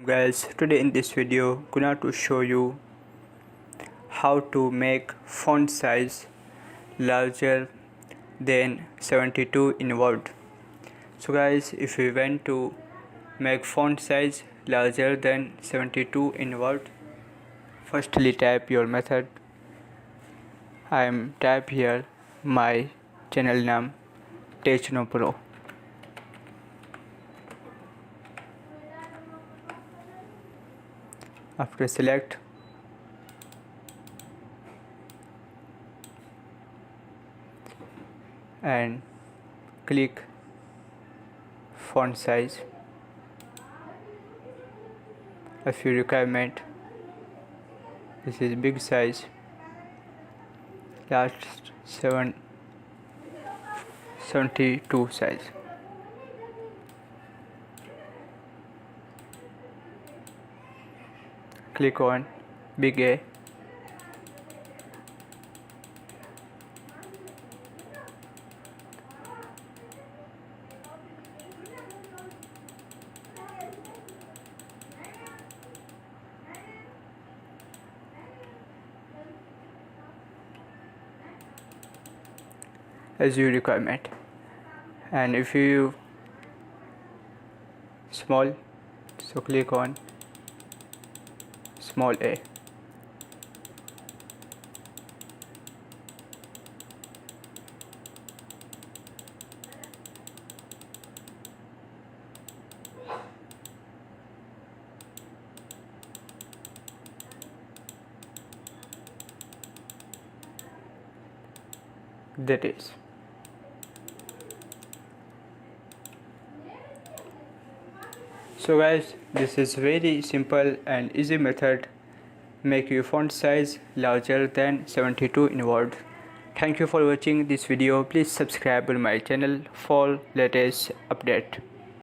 guys, today in this video gonna to show you how to make font size larger than 72 in Word. So guys, if you want to make font size larger than 72 in Word, firstly type your method. I am type here my channel name Techno Pro. After select and click font size, a few requirement. This is big size, last 72 size. Click on big A. As your requirement, and if you small, so click on small a. That is. So guys, this is very simple and easy method make your font size larger than 72 in Word. Thank you for watching this video. Please subscribe to my channel for latest update.